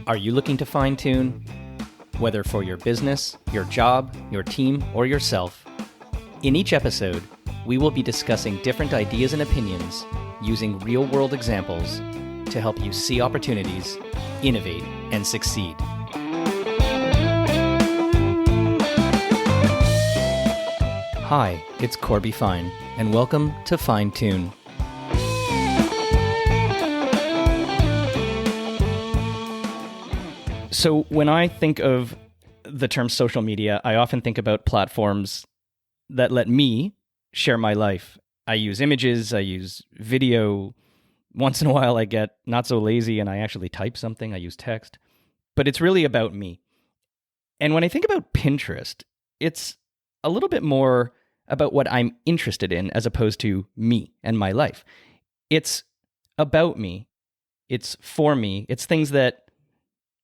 Are you looking to fine-tune? Whether for your business, your job, your team, or yourself. In each episode, we will be discussing different ideas and opinions using real-world examples to help you see opportunities, innovate, and succeed. Hi, it's Corby Fine, and welcome to Fine Tune. So when I think of the term social media, I often think about platforms that let me share my life. I use images, I use video. Once in a while I get not so lazy and I actually type something, I use text. But it's really about me. And when I think about Pinterest, it's a little bit more about what I'm interested in as opposed to me and my life. It's about me. It's for me. It's things that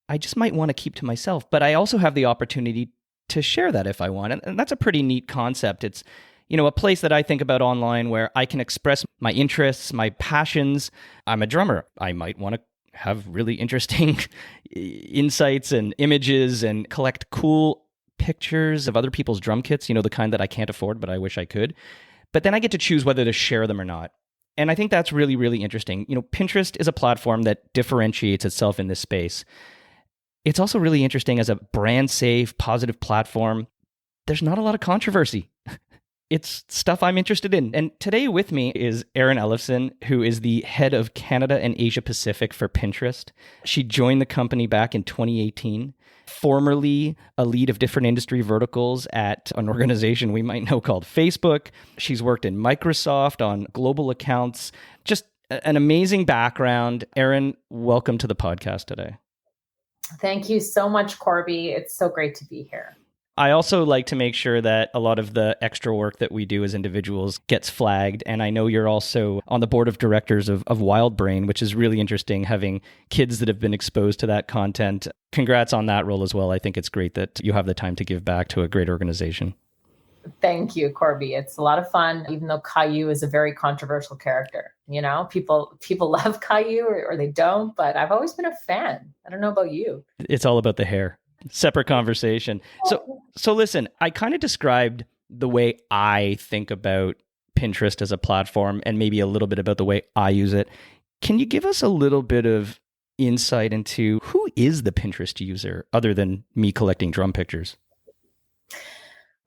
I just might want to keep to myself, but I also have the opportunity to share that if I want. And that's a pretty neat concept. It's, a place that I think about online where I can express my interests, my passions. I'm a drummer. I might want to have really interesting insights and images and collect cool pictures of other people's drum kits, the kind that I can't afford, but I wish I could. But then I get to choose whether to share them or not. And I think that's really, really interesting. Pinterest is a platform that differentiates itself in this space. It's also really interesting as a brand safe, positive platform. There's not a lot of controversy. It's stuff I'm interested in. And today with me is Erin Elofson, who is the head of Canada and Asia Pacific for Pinterest. She joined the company back in 2018, formerly a lead of different industry verticals at an organization we might know called Facebook. She's worked in Microsoft on global accounts. Just an amazing background. Erin, welcome to the podcast today. Thank you so much, Corby. It's so great to be here. I also like to make sure that a lot of the extra work that we do as individuals gets flagged. And I know you're also on the board of directors of WildBrain, which is really interesting, having kids that have been exposed to that content. Congrats on that role as well. I think it's great that you have the time to give back to a great organization. Thank you, Corby. It's a lot of fun, even though Caillou is a very controversial character. People love Caillou or they don't, but I've always been a fan. I don't know about you. It's all about the hair. Separate conversation. So listen, I kind of described the way I think about Pinterest as a platform and maybe a little bit about the way I use it. Can you give us a little bit of insight into who is the Pinterest user other than me collecting drum pictures?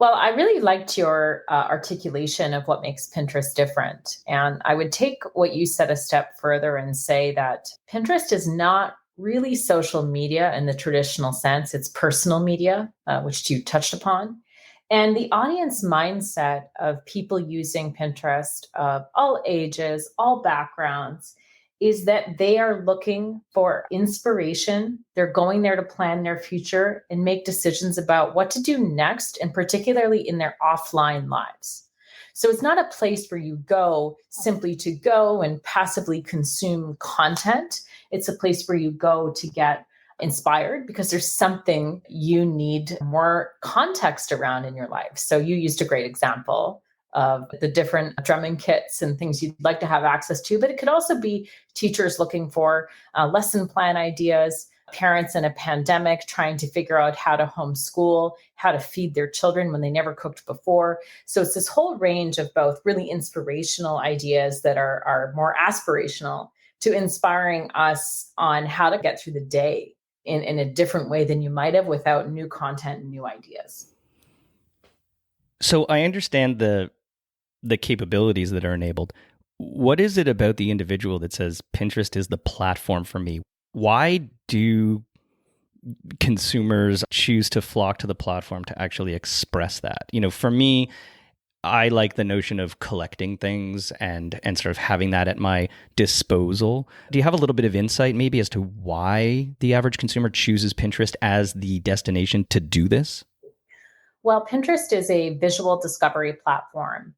Well, I really liked your articulation of what makes Pinterest different. And I would take what you said a step further and say that Pinterest is not really social media in the traditional sense. It's personal media, which you touched upon. And the audience mindset of people using Pinterest of all ages, all backgrounds, is that they are looking for inspiration. They're going there to plan their future and make decisions about what to do next, and particularly in their offline lives. So it's not a place where you go simply to go and passively consume content. It's a place where you go to get inspired because there's something you need more context around in your life. So you used a great example of the different drumming kits and things you'd like to have access to, but it could also be teachers looking for lesson plan ideas, parents in a pandemic trying to figure out how to homeschool, how to feed their children when they never cooked before. So it's this whole range of both really inspirational ideas that are more aspirational to inspiring us on how to get through the day in a different way than you might have without new content and new ideas. So I understand the capabilities that are enabled. What is it about the individual that says Pinterest is the platform for me? Why do consumers choose to flock to the platform to actually express that? For me, I like the notion of collecting things and sort of having that at my disposal. Do you have a little bit of insight maybe as to why the average consumer chooses Pinterest as the destination to do this? Well, Pinterest is a visual discovery platform.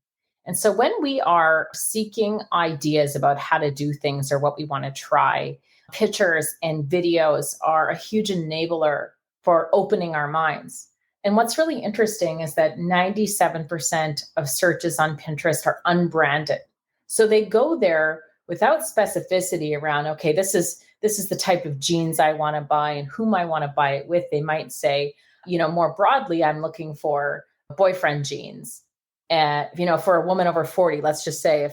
And so when we are seeking ideas about how to do things or what we want to try, pictures and videos are a huge enabler for opening our minds. And what's really interesting is that 97% of searches on Pinterest are unbranded. So they go there without specificity around, okay, this is this is the type of jeans I want to buy and whom I want to buy it with. They might say, more broadly, I'm looking for boyfriend jeans. And, for a woman over 40, let's just say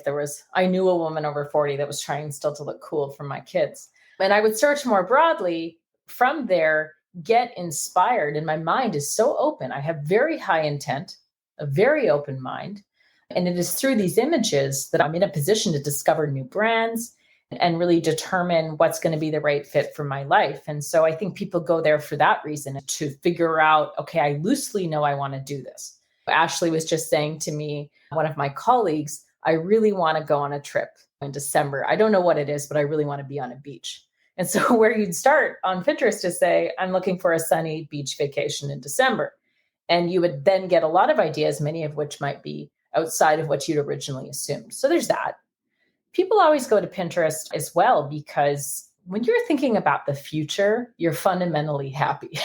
I knew a woman over 40 that was trying still to look cool for my kids. And I would search more broadly from there, get inspired. And my mind is so open. I have very high intent, a very open mind. And it is through these images that I'm in a position to discover new brands and really determine what's going to be the right fit for my life. And so I think people go there for that reason, to figure out, okay, I loosely know I want to do this. Ashley was just saying to me, one of my colleagues, I really want to go on a trip in December. I don't know what it is, but I really want to be on a beach. And so where you'd start on Pinterest to say, I'm looking for a sunny beach vacation in December. And you would then get a lot of ideas, many of which might be outside of what you'd originally assumed. So there's that. People always go to Pinterest as well, because when you're thinking about the future, you're fundamentally happy.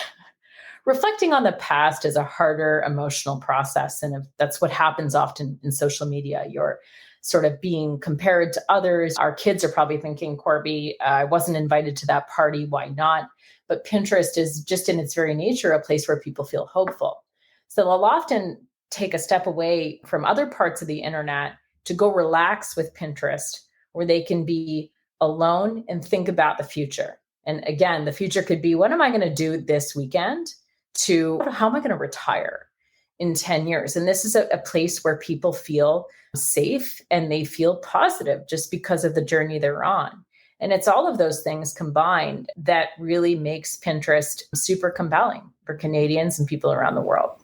Reflecting on the past is a harder emotional process. And that's what happens often in social media. You're sort of being compared to others. Our kids are probably thinking, Corby, I wasn't invited to that party. Why not? But Pinterest is just in its very nature a place where people feel hopeful. So they'll often take a step away from other parts of the internet to go relax with Pinterest, where they can be alone and think about the future. And again, the future could be, what am I going to do this weekend? To how am I going to retire in 10 years? And this is a place where people feel safe and they feel positive just because of the journey they're on. And it's all of those things combined that really makes Pinterest super compelling for Canadians and people around the world.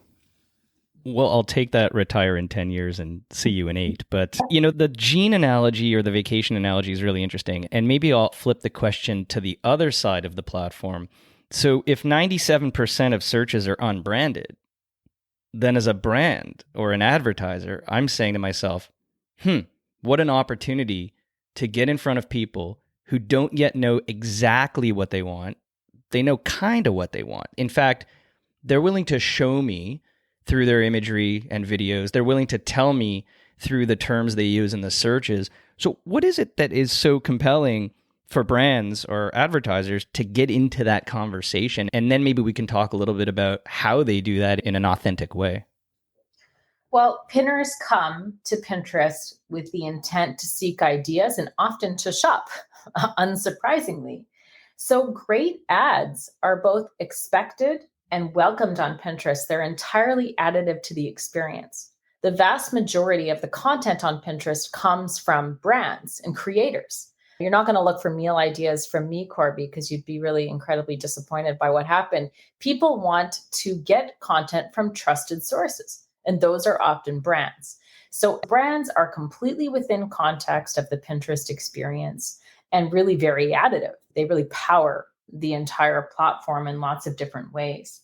Well, I'll take that retire in 10 years and see you in 8. But, the jean analogy or the vacation analogy is really interesting. And maybe I'll flip the question to the other side of the platform. So if 97% of searches are unbranded, then as a brand or an advertiser, I'm saying to myself, what an opportunity to get in front of people who don't yet know exactly what they want. They know kind of what they want. In fact, they're willing to show me through their imagery and videos. They're willing to tell me through the terms they use in the searches. So what is it that is so compelling for brands or advertisers to get into that conversation? And then maybe we can talk a little bit about how they do that in an authentic way. Well, pinners come to Pinterest with the intent to seek ideas and often to shop, unsurprisingly. So great ads are both expected and welcomed on Pinterest. They're entirely additive to the experience. The vast majority of the content on Pinterest comes from brands and creators. You're not going to look for meal ideas from me, Corby, because you'd be really incredibly disappointed by what happened. People want to get content from trusted sources, and those are often brands. So brands are completely within context of the Pinterest experience and really very additive. They really power the entire platform in lots of different ways.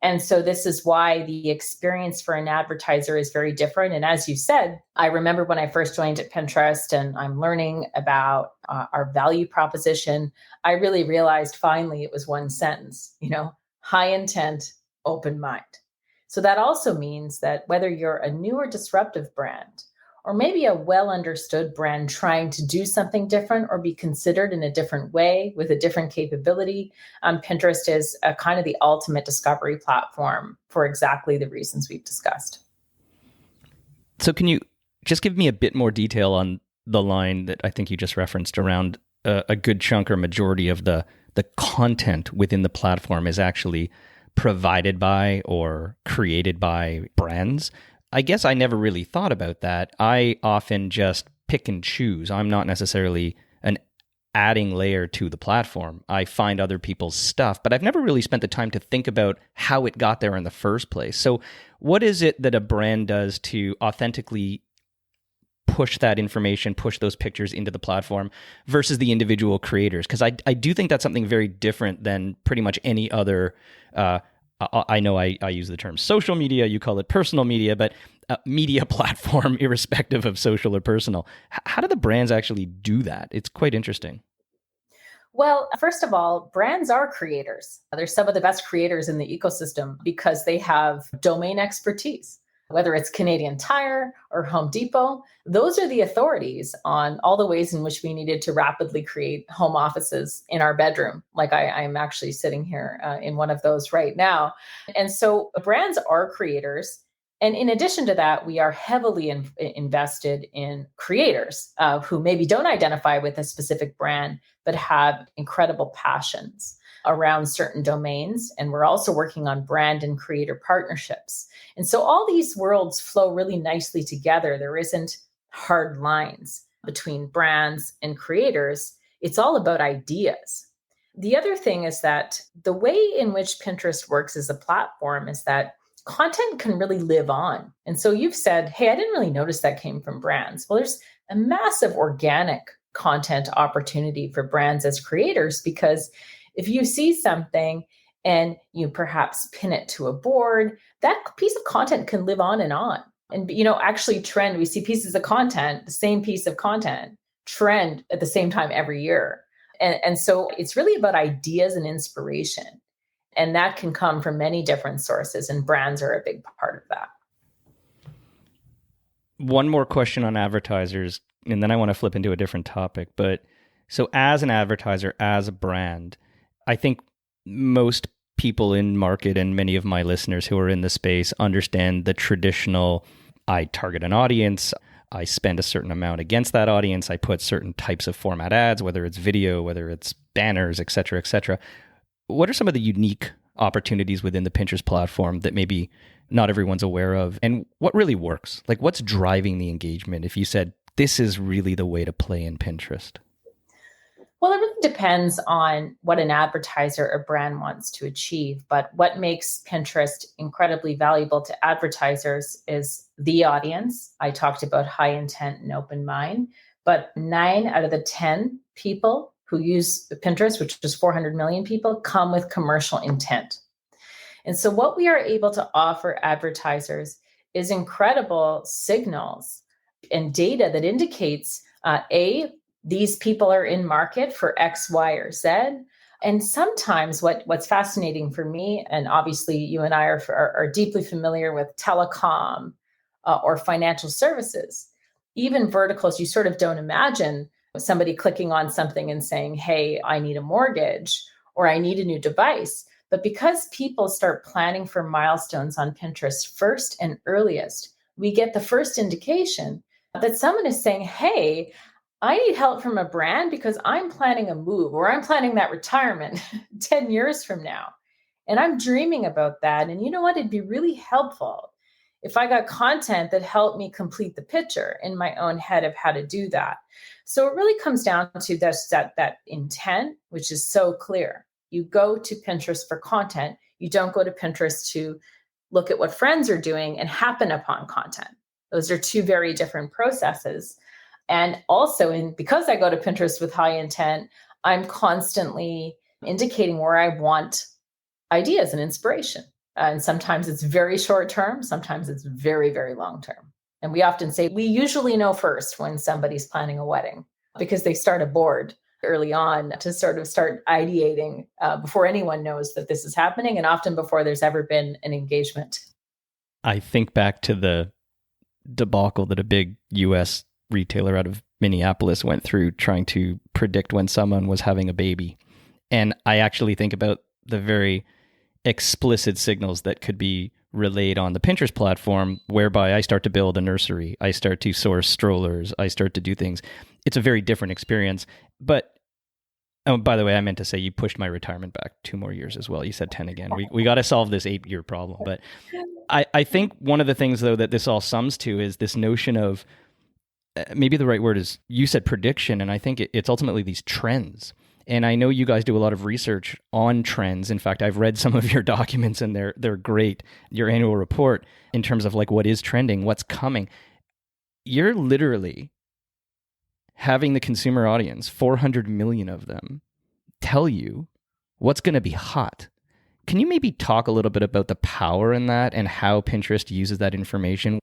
And so this is why the experience for an advertiser is very different. And as you said, I remember when I first joined at Pinterest and I'm learning about our value proposition, I really realized finally it was one sentence, high intent, open mind. So that also means that whether you're a new or disruptive brand, or maybe a well-understood brand trying to do something different or be considered in a different way with a different capability, Pinterest is a kind of the ultimate discovery platform for exactly the reasons we've discussed. So can you just give me a bit more detail on the line that I think you just referenced around a good chunk or majority of the content within the platform is actually provided by or created by brands? I guess I never really thought about that. I often just pick and choose. I'm not necessarily an adding layer to the platform. I find other people's stuff, but I've never really spent the time to think about how it got there in the first place. So what is it that a brand does to authentically push that information, push those pictures into the platform versus the individual creators? Because I do think that's something very different than pretty much any other I know I use the term social media, you call it personal media, but media platform, irrespective of social or personal. How do the brands actually do that? It's quite interesting. Well, first of all, brands are creators. They're some of the best creators in the ecosystem because they have domain expertise. whether it's Canadian Tire or Home Depot. Those are the authorities on all the ways in which we needed to rapidly create home offices in our bedroom. Like I'm actually sitting here in one of those right now. And so brands are creators. And in addition to that, we are heavily invested in creators who maybe don't identify with a specific brand, but have incredible passions around certain domains. And we're also working on brand and creator partnerships. And so all these worlds flow really nicely together. There isn't hard lines between brands and creators. It's all about ideas. The other thing is that the way in which Pinterest works as a platform is that content can really live on. And so you've said, hey, I didn't really notice that came from brands. Well, there's a massive organic content opportunity for brands as creators, because if you see something and you perhaps pin it to a board, that piece of content can live on. And, actually trend, we see pieces of content, the same piece of content trend at the same time every year. And so it's really about ideas and inspiration. And that can come from many different sources, and brands are a big part of that. One more question on advertisers, and then I want to flip into a different topic. But so as an advertiser, as a brand, I think most people in market and many of my listeners who are in the space understand the traditional, I target an audience, I spend a certain amount against that audience, I put certain types of format ads, whether it's video, whether it's banners, et cetera, et cetera. What are some of the unique opportunities within the Pinterest platform that maybe not everyone's aware of? And what really works? Like, what's driving the engagement if you said, this is really the way to play in Pinterest? Well, it really depends on what an advertiser or brand wants to achieve. But what makes Pinterest incredibly valuable to advertisers is the audience. I talked about high intent and open mind, but 9 out of the 10 people who use Pinterest, which is 400 million people, come with commercial intent. And so what we are able to offer advertisers is incredible signals and data that indicates, these people are in market for X, Y, or Z. And sometimes what's fascinating for me, and obviously you and I are deeply familiar with telecom or financial services, even verticals, you sort of don't imagine somebody clicking on something and saying, hey, I need a mortgage or I need a new device. But because people start planning for milestones on Pinterest first and earliest, we get the first indication that someone is saying, hey, I need help from a brand because I'm planning a move or I'm planning that retirement 10 years from now. And I'm dreaming about that. And you know what? It'd be really helpful if I got content that helped me complete the picture in my own head of how to do that. So it really comes down to that intent, which is so clear. You go to Pinterest for content. You don't go to Pinterest to look at what friends are doing and happen upon content. Those are two very different processes. And also, because I go to Pinterest with high intent, I'm constantly indicating where I want ideas and inspiration. And sometimes it's very short term. Sometimes it's very, very long term. And we often say we usually know first when somebody's planning a wedding because they start a board early on to sort of start ideating before anyone knows that this is happening, and often before there's ever been an engagement. I think back to the debacle that a big U.S. retailer out of Minneapolis went through trying to predict when someone was having a baby. And I actually think about the very explicit signals that could be relayed on the Pinterest platform, whereby I start to build a nursery, I start to source strollers, I start to do things. It's a very different experience. But by the way, I meant to say you pushed my retirement back 2 more years as well. You said 10 again. We got to solve this 8-year problem. But I think one of the things, though, that this all sums to is this notion of, maybe the right word is, you said prediction, and I think it's ultimately these trends. And I know you guys do a lot of research on trends. In fact, I've read some of your documents and they're great. Your annual report in terms of like what is trending, what's coming. You're literally having the consumer audience, 400 million of them, tell you what's going to be hot. Can you maybe talk a little bit about the power in that and how Pinterest uses that information?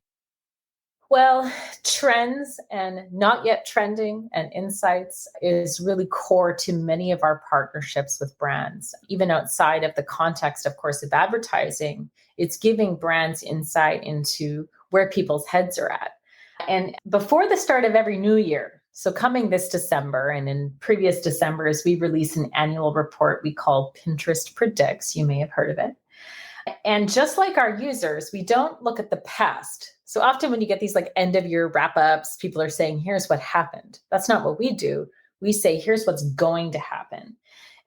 Well, trends and not yet trending and insights is really core to many of our partnerships with brands. Even outside of the context, of course, of advertising, it's giving brands insight into where people's heads are at. And before the start of every new year, so coming this December and in previous Decembers, we release an annual report we call Pinterest Predicts. You may have heard of it. And just like our users, we don't look at the past. So often when you get these like end of year wrap ups, people are saying, here's what happened. That's not what we do. We say, here's what's going to happen.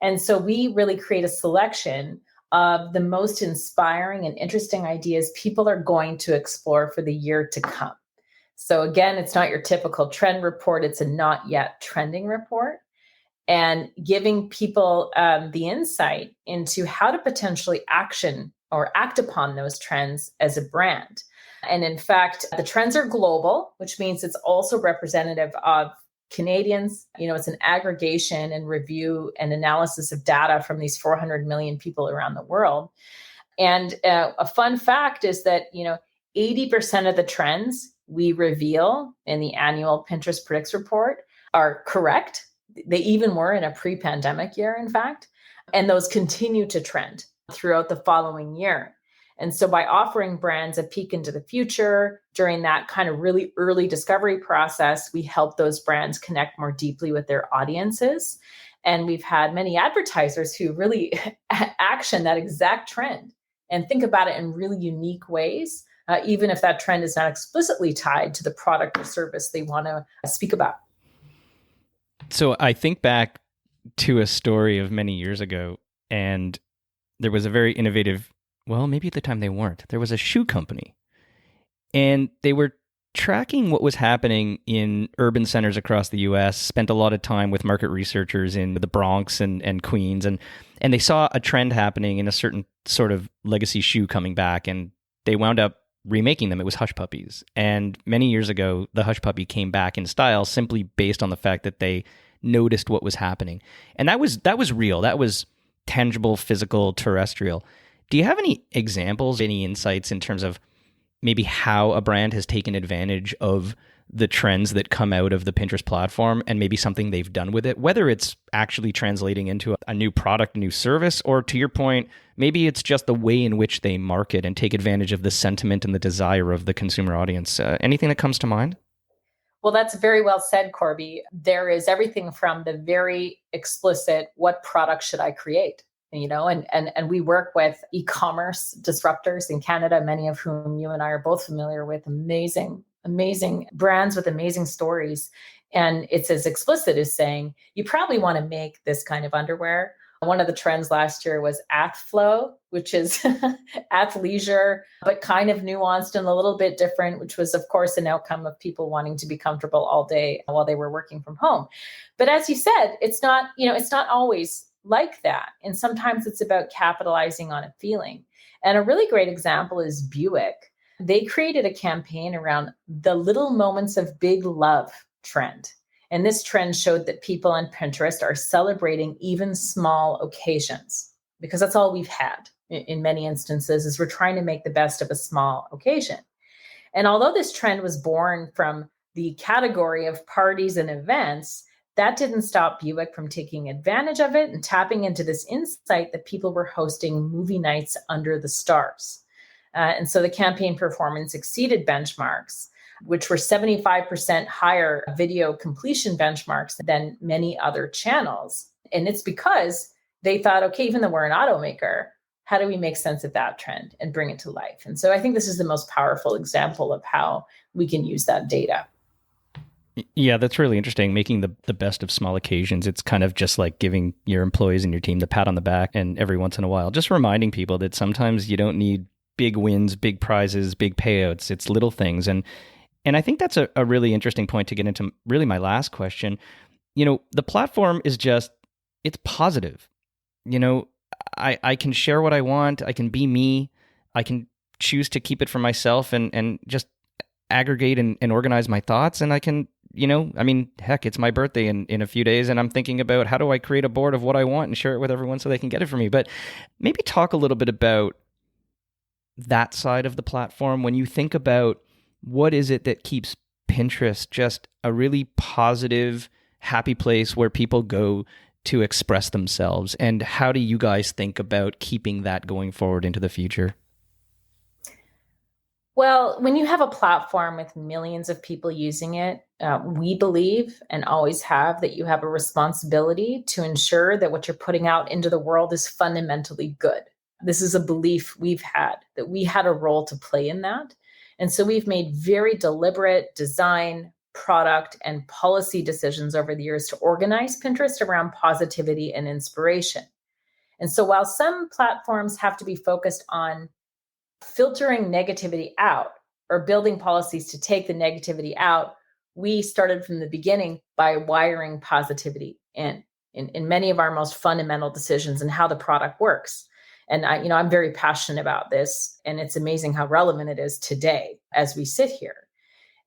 And so we really create a selection of the most inspiring and interesting ideas people are going to explore for the year to come. So again, it's not your typical trend report. It's a not yet trending report, and giving people the insight into how to potentially action or act upon those trends as a brand. And in fact, the trends are global, which means it's also representative of Canadians. It's an aggregation and review and analysis of data from these 400 million people around the world. And a fun fact is that, 80% of the trends we reveal in the annual Pinterest Predicts report are correct. They even were in a pre-pandemic year, in fact, and those continue to trend throughout the following year. And so by offering brands a peek into the future during that kind of really early discovery process, we help those brands connect more deeply with their audiences. And we've had many advertisers who really action that exact trend and think about it in really unique ways, even if that trend is not explicitly tied to the product or service they want to speak about. So I think back to a story of many years ago, and there was a very innovative, well, maybe at the time they weren't. There was a shoe company, and they were tracking what was happening in urban centers across the U.S., spent a lot of time with market researchers in the Bronx and Queens, and they saw a trend happening in a certain sort of legacy shoe coming back, and they wound up remaking them. It was Hush Puppies. And many years ago, the Hush Puppy came back in style simply based on the fact that they noticed what was happening. And that was real. That was tangible, physical, terrestrial. Do you have any examples, any insights in terms of maybe how a brand has taken advantage of the trends that come out of the Pinterest platform and maybe something they've done with it, whether it's actually translating into a new product, a new service, or to your point, maybe it's just the way in which they market and take advantage of the sentiment and the desire of the consumer audience? Anything that comes to mind? Well, that's very well said, Corby. There is everything from the very explicit, what product should I create? And we work with e-commerce disruptors in Canada, many of whom you and I are both familiar with, amazing brands with amazing stories. And it's as explicit as saying, you probably want to make this kind of underwear. One of the trends last year was athflow, which is athleisure, but kind of nuanced and a little bit different, which was, of course, an outcome of people wanting to be comfortable all day while they were working from home. But as you said, it's not always like that. And sometimes it's about capitalizing on a feeling. And a really great example is Buick. They created a campaign around the little moments of big love trend. And this trend showed that people on Pinterest are celebrating even small occasions, because that's all we've had in many instances, is we're trying to make the best of a small occasion. And although this trend was born from the category of parties and events, that didn't stop Buick from taking advantage of it and tapping into this insight that people were hosting movie nights under the stars. And so the campaign performance exceeded benchmarks, which were 75% higher video completion benchmarks than many other channels. And it's because they thought, okay, even though we're an automaker, how do we make sense of that trend and bring it to life? And so I think this is the most powerful example of how we can use that data. Yeah, that's really interesting. Making the best of small occasions. It's kind of just like giving your employees and your team the pat on the back, and every once in a while, just reminding people that sometimes you don't need big wins, big prizes, big payouts. It's little things. And I think that's a really interesting point to get into really my last question. The platform is just, it's positive. I can share what I want. I can be me. I can choose to keep it for myself and just aggregate and organize my thoughts. And I can, heck, it's my birthday in a few days, and I'm thinking about how do I create a board of what I want and share it with everyone so they can get it for me. But maybe talk a little bit about that side of the platform. When you think about what is it that keeps Pinterest just a really positive, happy place where people go to express themselves, and how do you guys think about keeping that going forward into the future? Well, when you have a platform with millions of people using it, we believe and always have that you have a responsibility to ensure that what you're putting out into the world is fundamentally good. This is a belief we've had that we had a role to play in that. And so we've made very deliberate design, product, and policy decisions over the years to organize Pinterest around positivity and inspiration. And so while some platforms have to be focused on filtering negativity out or building policies to take the negativity out, we started from the beginning by wiring positivity in many of our most fundamental decisions and how the product works. And I'm very passionate about this, and it's amazing how relevant it is today as we sit here.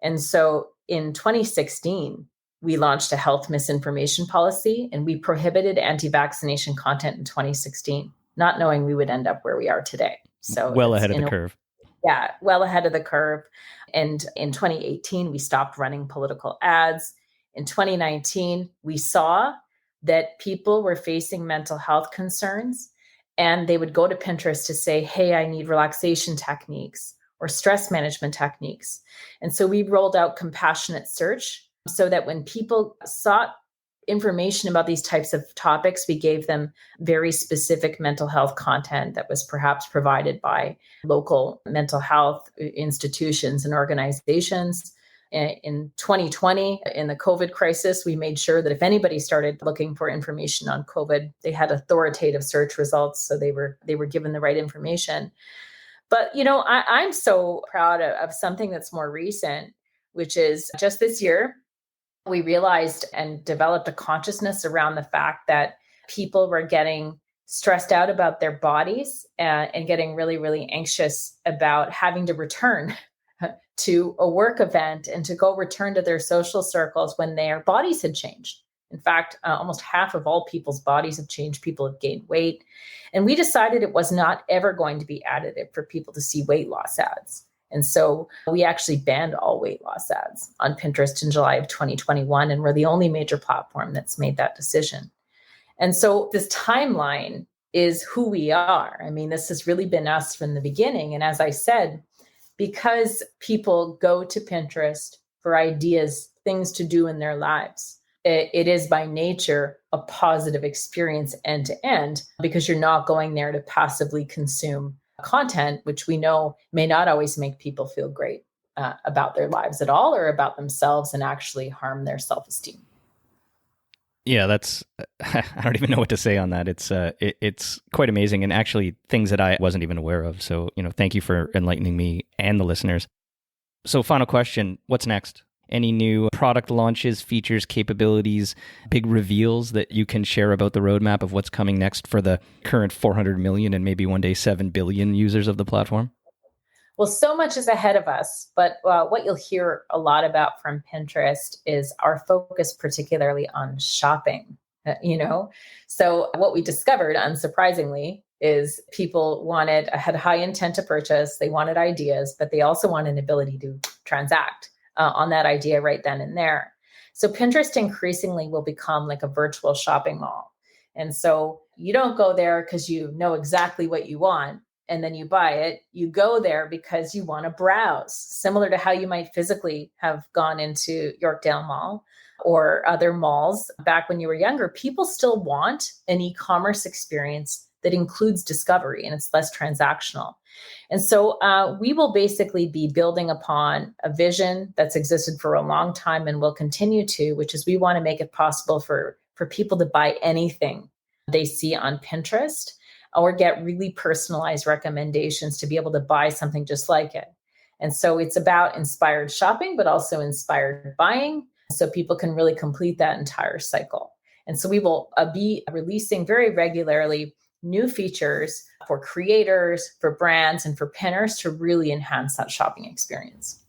And so in 2016, we launched a health misinformation policy, and we prohibited anti-vaccination content in 2016, not knowing we would end up where we are today. So well ahead of the curve. Yeah, well ahead of the curve. And in 2018, we stopped running political ads. In 2019, we saw that people were facing mental health concerns, and they would go to Pinterest to say, hey, I need relaxation techniques or stress management techniques. And so we rolled out compassionate search so that when people sought information about these types of topics, we gave them very specific mental health content that was perhaps provided by local mental health institutions and organizations. In 2020, in the COVID crisis, we made sure that if anybody started looking for information on COVID, they had authoritative search results, so they were given the right information. But I'm so proud of something that's more recent, which is just this year, we realized and developed a consciousness around the fact that people were getting stressed out about their bodies and getting really, really anxious about having to return to a work event and to go return to their social circles when their bodies had changed. In fact, almost half of all people's bodies have changed. People have gained weight. And we decided it was not ever going to be additive for people to see weight loss ads. And so we actually banned all weight loss ads on Pinterest in July of 2021. And we're the only major platform that's made that decision. And so this timeline is who we are. I mean, this has really been us from the beginning. And as I said, because people go to Pinterest for ideas, things to do in their lives, it is by nature a positive experience end to end, because you're not going there to passively consume content, which we know may not always make people feel great about their lives at all or about themselves, and actually harm their self-esteem. Yeah, that's, I don't even know what to say on that. It's quite amazing, and actually things that I wasn't even aware of. So, thank you for enlightening me and the listeners. So final question, what's next? Any new product launches, features, capabilities, big reveals that you can share about the roadmap of what's coming next for the current 400 million and maybe one day 7 billion users of the platform? Well, so much is ahead of us, but what you'll hear a lot about from Pinterest is our focus particularly on shopping, So what we discovered, unsurprisingly, is people had high intent to purchase, they wanted ideas, but they also want an ability to transact on that idea right then and there. So Pinterest increasingly will become like a virtual shopping mall. And so you don't go there because you know exactly what you want and then you buy it. You go there because you want to browse, similar to how you might physically have gone into Yorkdale Mall or other malls back when you were younger. People still want an e-commerce experience that includes discovery and it's less transactional. And so we will basically be building upon a vision that's existed for a long time and will continue to, which is we want to make it possible for people to buy anything they see on Pinterest or get really personalized recommendations to be able to buy something just like it. And so it's about inspired shopping, but also inspired buying, so people can really complete that entire cycle. And so we will be releasing very regularly new features for creators, for brands, and for pinners to really enhance that shopping experience.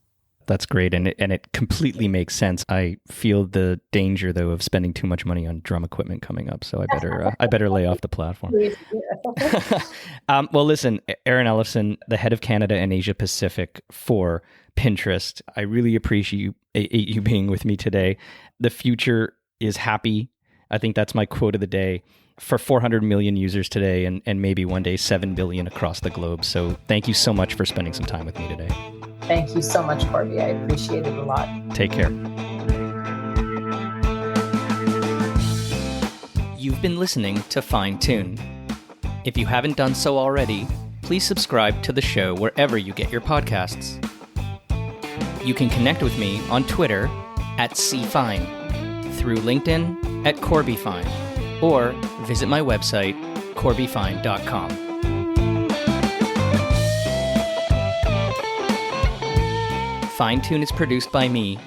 That's great. And it completely makes sense. I feel the danger, though, of spending too much money on drum equipment coming up. So I better lay off the platform. Well, listen, Erin Elofson, the head of Canada and Asia Pacific for Pinterest, I really appreciate you being with me today. The future is happy. I think that's my quote of the day. For 400 million users today and maybe one day 7 billion across the globe. So thank you so much for spending some time with me today. Thank you so much, Corby. I appreciate it a lot. Take care. You've been listening to Fine Tune. If you haven't done so already, please subscribe to the show wherever you get your podcasts. You can connect with me on Twitter @CFine, through LinkedIn @CorbyFine, or visit my website, corbyfine.com. Fine Tune is produced by me,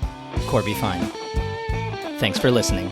Corby Fine. Thanks for listening.